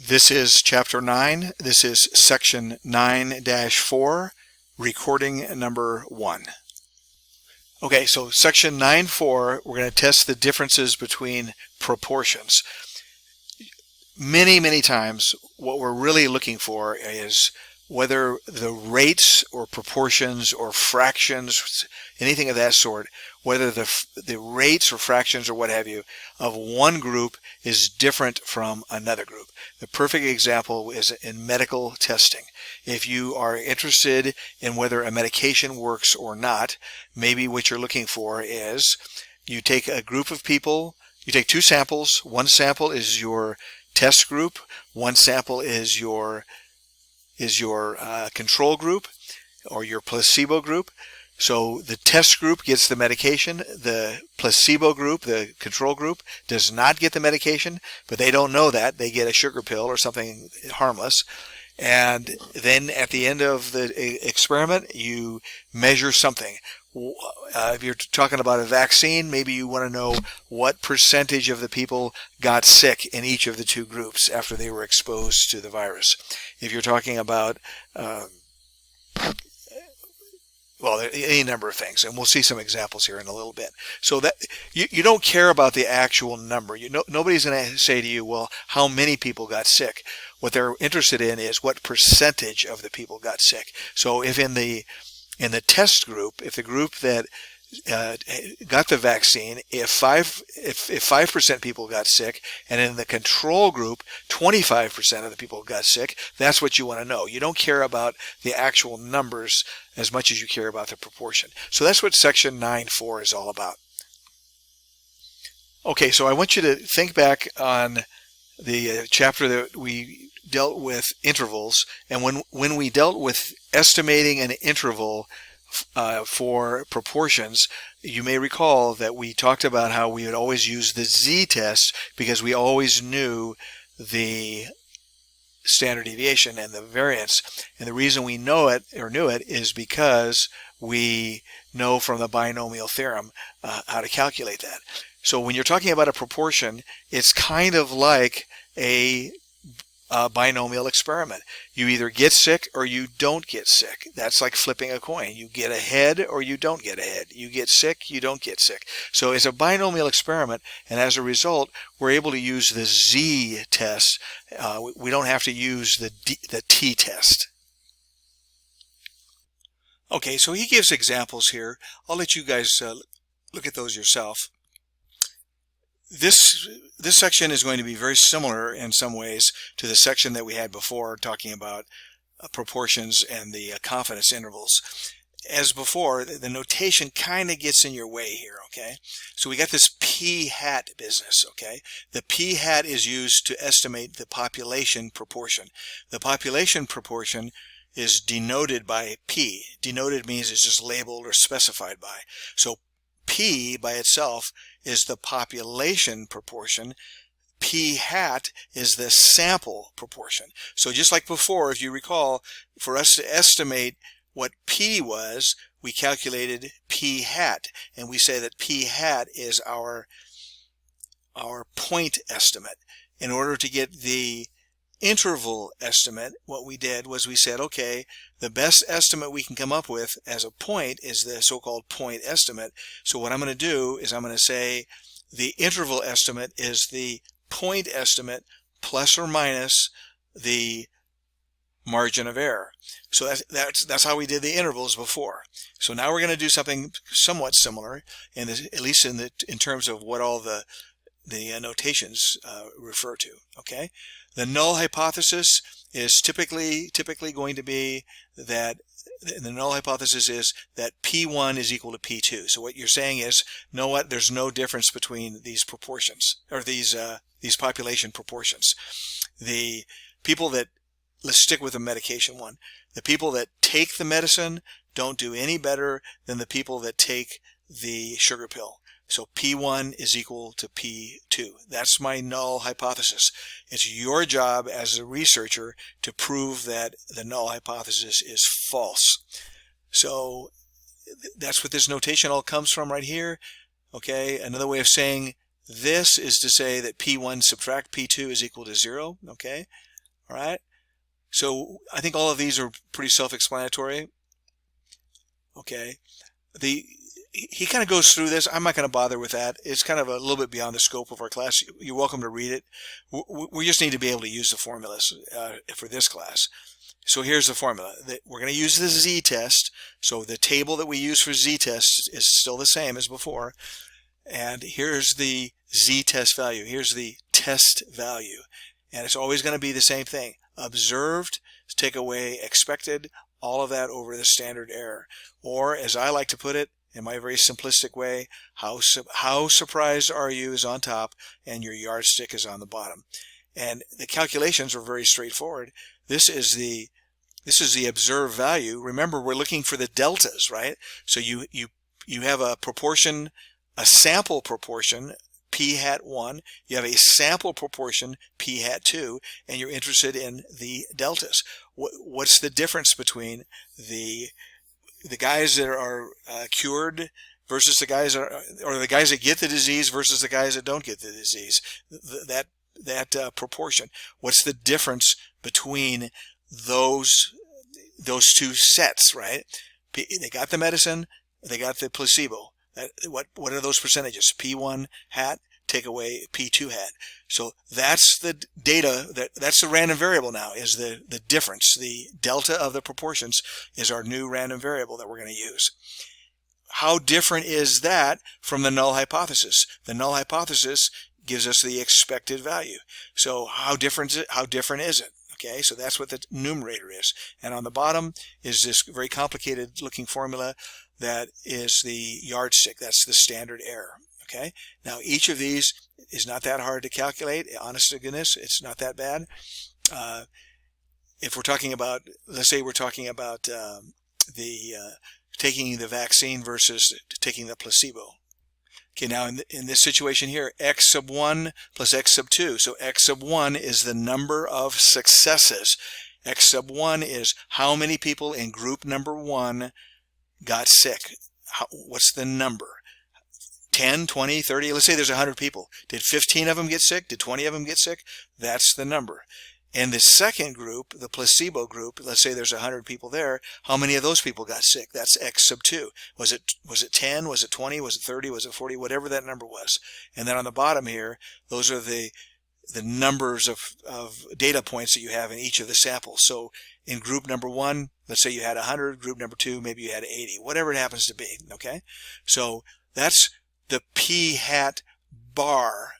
This is Chapter 9. This is Section 9-4, recording number 1. Okay, so Section 9-4, we're going to test the differences between proportions. Many times, what we're really looking for is whether the rates or proportions or fractions, anything of that sort, whether the rates or fractions or what have you of one group is different from another group. The perfect example is in medical testing. If you are interested in whether a medication works or not, maybe what you're looking for is you take a group of people, you take two samples. One sample is your test group, one sample is your control group or your placebo group. So the test group gets the medication, the placebo group, the control group, does not get the medication, but they don't know that. They get a sugar pill or something harmless. And then at the end of the experiment, you measure something. If you're talking about a vaccine, maybe you want to know what percentage of the people got sick in each of the two groups after they were exposed to the virus. If you're talking about well, any number of things, and we'll see some examples here in a little bit. So that you don't care about the actual number. Nobody's going to say to you, well, how many people got sick? What they're interested in is what percentage of the people got sick. So if in the test group, if the group that got the vaccine, if 5% people got sick, and in the control group 25% of the people got sick, that's what you want to know. You don't care about the actual numbers as much as you care about the proportion. So that's what Section 9-4 is all about. Okay, so I want you to think back on the chapter that we dealt with intervals, and when we dealt with estimating an interval for proportions, you may recall that we talked about how we would always use the z-test because we always knew the standard deviation and the variance. And the reason we know it or knew it is because we know from the binomial theorem how to calculate that. So when you're talking about a proportion, it's kind of like a binomial experiment. You either get sick or you don't get sick. That's like flipping a coin. You get ahead or you don't get ahead. You get sick, you don't get sick. So it's a binomial experiment, and as a result, we're able to use the z-test. We don't have to use the t-test. Okay, so he gives examples here. I'll let you guys look at those yourself. This section is going to be very similar in some ways to the section that we had before talking about proportions and the confidence intervals. As before, the notation kind of gets in your way here, okay? So we got this p-hat business, okay? The p-hat is used to estimate the population proportion. The population proportion is denoted by p. Denoted means it's just labeled or specified by. So P by itself is the population proportion. P hat is the sample proportion. So just like before, if you recall, for us to estimate what P was, we calculated P hat, and we say that P hat is our point estimate. In order to get the interval estimate, what we did was we said, okay, the best estimate we can come up with as a point is the so-called point estimate. So what I'm going to do is I'm going to say the interval estimate is the point estimate plus or minus the margin of error. So that's how we did the intervals before. So now we're going to do something somewhat similar, and at least in terms of what all the notations refer to. Okay, the null hypothesis is typically going to be that the null hypothesis is that P1 is equal to P2. So what you're saying is, know what? There's no difference between these proportions or these population proportions. The people that, let's stick with the medication one. The people that take the medicine don't do any better than the people that take the sugar pill. So P1 is equal to P2. That's my null hypothesis. It's your job as a researcher to prove that the null hypothesis is false. So that's what this notation all comes from right here. Okay, another way of saying this is to say that P1 subtract P2 is equal to 0. Okay, All right. So I think all of these are pretty self-explanatory. Okay. He kind of goes through this. I'm not going to bother with that. It's kind of a little bit beyond the scope of our class. You're welcome to read it. We just need to be able to use the formulas for this class. So here's the formula. We're going to use the z-test. So the table that we use for z-test is still the same as before. And here's the z-test value. Here's the test value. And it's always going to be the same thing. Observed, take away expected, all of that over the standard error. Or, as I like to put it, in my very simplistic way, how surprised are you is on top and your yardstick is on the bottom. And the calculations are very straightforward. This is the observed value. Remember, we're looking for the deltas, right? So you have a proportion, a sample proportion, p hat 1, you have a sample proportion, p hat 2, and you're interested in the deltas. What's the difference between the guys that are cured versus the guys that are, or the guys that get the disease versus the guys that don't get the disease? That proportion. What's the difference between those two sets, right? They got the medicine, they got the placebo. What are those percentages? P1 hat, take away P2 hat. So that's the data, that's the random variable now, is the difference. The delta of the proportions is our new random variable that we're going to use. How different is that from the null hypothesis? The null hypothesis gives us the expected value. So how different is it? Okay, so that's what the numerator is. And on the bottom is this very complicated looking formula that is the yardstick. That's the standard error. Okay, now each of these is not that hard to calculate. Honest to goodness, it's not that bad. If we're talking about, let's say we're talking about taking the vaccine versus taking the placebo. Okay, now in this situation here, x sub 1 plus x sub 2. So x sub 1 is the number of successes. X sub 1 is how many people in group number 1 got sick. What's the number? 10, 20, 30, let's say there's 100 people. Did 15 of them get sick? Did 20 of them get sick? That's the number. In the second group, the placebo group, let's say there's 100 people there, how many of those people got sick? That's x sub 2. Was it 10? Was it 20? Was it 30? Was it 40? Whatever that number was. And then on the bottom here, those are the numbers of data points that you have in each of the samples. So in group number 1, let's say you had 100, group number 2, maybe you had 80, whatever it happens to be, okay? So that's the p hat bar,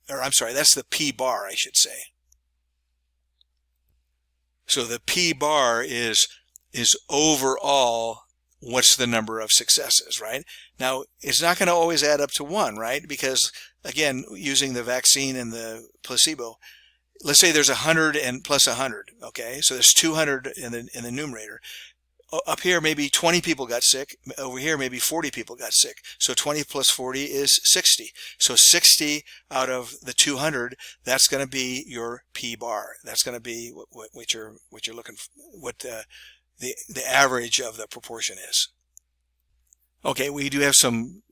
or I'm sorry, that's the p bar, I should say. So the p bar is overall what's the number of successes, right? Now, it's not going to always add up to 1, right? Because, again, using the vaccine and the placebo, let's say there's 100 and plus 100, okay? So there's 200 in the numerator. Up here, maybe 20 people got sick. Over here, maybe 40 people got sick. So 20 plus 40 is 60. So 60 out of the 200, that's going to be your p bar. That's going to be what you're looking for, what the average of the proportion is. Okay, we do have some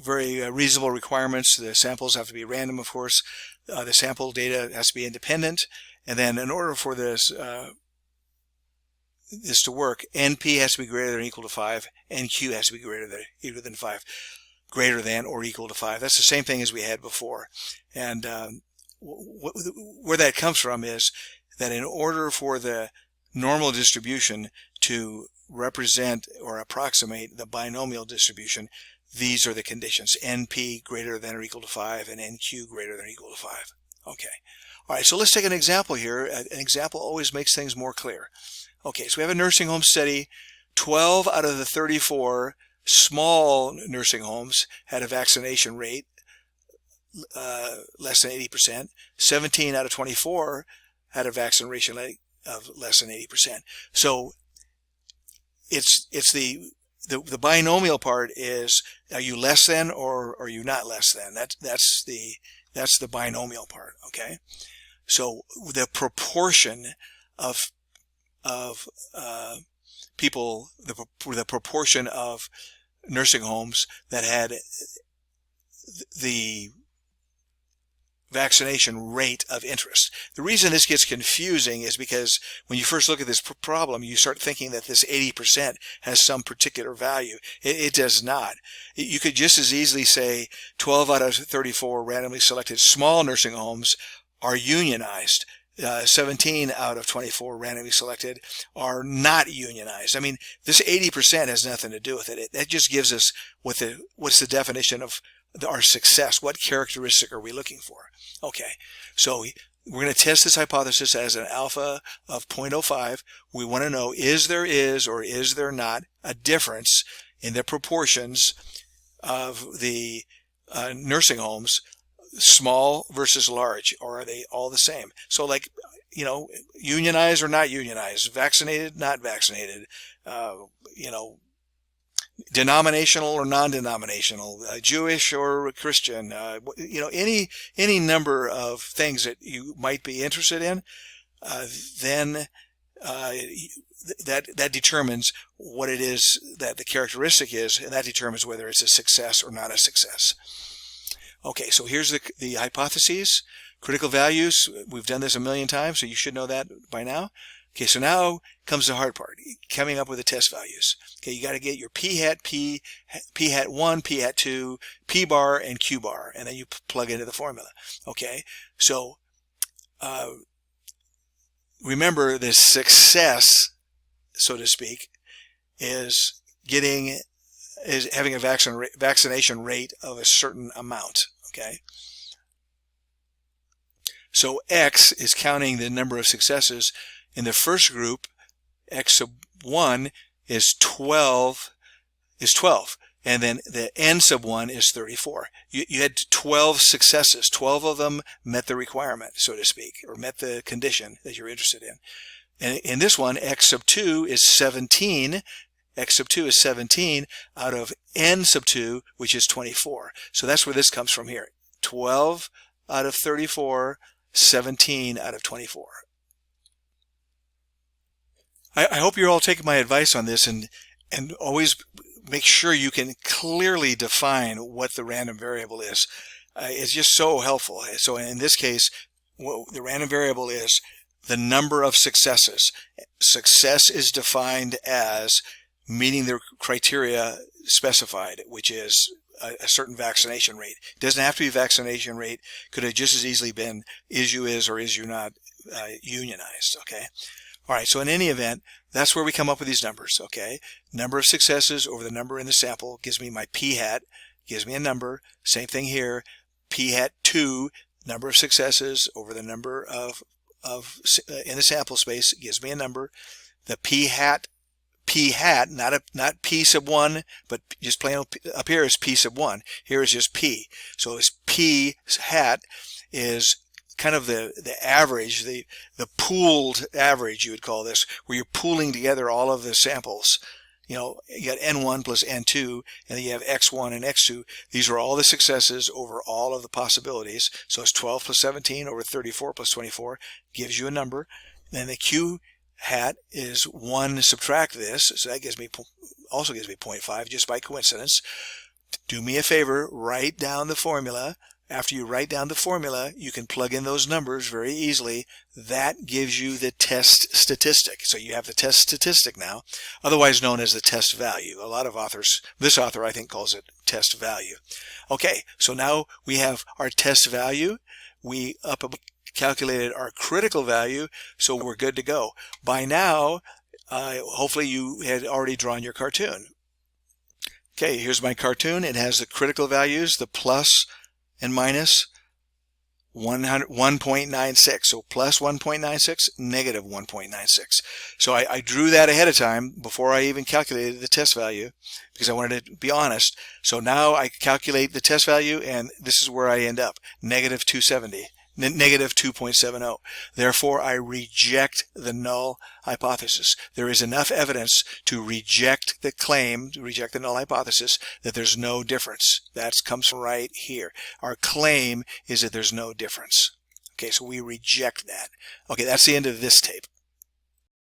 very reasonable requirements. The samples have to be random, of course. The sample data has to be independent. And then in order for this to work, NP has to be greater than or equal to 5, NQ has to be greater than 5, greater than or equal to 5. That's the same thing as we had before. And where that comes from is that in order for the normal distribution to represent or approximate the binomial distribution, these are the conditions: NP greater than or equal to 5 and NQ greater than or equal to 5. Okay. All right, so let's take an example here. An example always makes things more clear. Okay, so we have a nursing home study. 12 out of the 34 small nursing homes had a vaccination rate less than 80%. 17 out of 24 had a vaccination rate of less than 80%. So it's the binomial part is, are you less than or are you not less than? That's the binomial part. Okay, so the proportion of people, the proportion of nursing homes that had the vaccination rate of interest. The reason this gets confusing is because when you first look at this problem, you start thinking that this 80% has some particular value. It does not. You could just as easily say 12 out of 34 randomly selected small nursing homes are unionized. 17 out of 24 randomly selected are not unionized. I mean, this 80% has nothing to do with it. That just gives us what's the definition of our success. What characteristic are we looking for? Okay, so we're going to test this hypothesis as an alpha of 0.05. We want to know, is there or is there not a difference in the proportions of the nursing homes, small versus large, or are they all the same? So like, you know, unionized or not unionized, vaccinated, not vaccinated, you know, denominational or non-denominational, Jewish or Christian, you know, any number of things that you might be interested in, then that determines what it is that the characteristic is, and that determines whether it's a success or not a success. Okay, so here's the hypotheses. Critical values, we've done this a million times, so you should know that by now. Okay, so now comes the hard part, coming up with the test values. Okay, you got to get your p hat 1, p hat 2, p bar, and q bar, and then you plug into the formula. Okay, so remember, the success, so to speak, is having a vaccination rate of a certain amount. Okay, so X is counting the number of successes. In the first group, X sub 1 is 12, and then the N sub 1 is 34. You had 12 successes. 12 of them met the requirement, so to speak, or met the condition that you're interested in. And in this one, X sub 2 is 17. X sub 2 is 17 out of N sub 2, which is 24. So that's where this comes from here. 12 out of 34, 17 out of 24. I hope you're all taking my advice on this, and always make sure you can clearly define what the random variable is. It's just so helpful. So in this case, the random variable is the number of successes. Success is defined as meeting the criteria specified, which is a certain vaccination rate. It doesn't have to be vaccination rate. Could have just as easily been is or is you not unionized. Okay. All right, so in any event, that's where we come up with these numbers, okay? Number of successes over the number in the sample gives me my p hat, gives me a number. Same thing here, p hat 2, number of successes over the number of in the sample space gives me a number. The p hat, not p sub 1, but just plain up here is p sub 1. Here is just p. So it's p hat is kind of the average, the pooled average, you would call this, where you're pooling together all of the samples. You know, you got N1 plus N2, and then you have X1 and X2. These are all the successes over all of the possibilities. So it's 12 plus 17 over 34 plus 24 gives you a number. Then the Q hat is 1 subtract this, so that also gives me 0.5 just by coincidence. Do me a favor, write down the formula. After you write down the formula, you can plug in those numbers very easily. That gives you the test statistic. So you have the test statistic now, otherwise known as the test value. A lot of authors, this author I think calls it test value. Okay, so now we have our test value. We calculated our critical value, so we're good to go. By now, hopefully you had already drawn your cartoon. Okay, here's my cartoon. It has the critical values, the plus and minus 1.96. So plus 1.96, negative 1.96. So I drew that ahead of time before I even calculated the test value because I wanted to be honest. So now I calculate the test value, and this is where I end up, negative 270. Negative 2.70. Therefore, I reject the null hypothesis. There is enough evidence to reject the claim, to reject the null hypothesis, that there's no difference. That comes from right here. Our claim is that there's no difference. Okay, so we reject that. Okay, that's the end of this tape.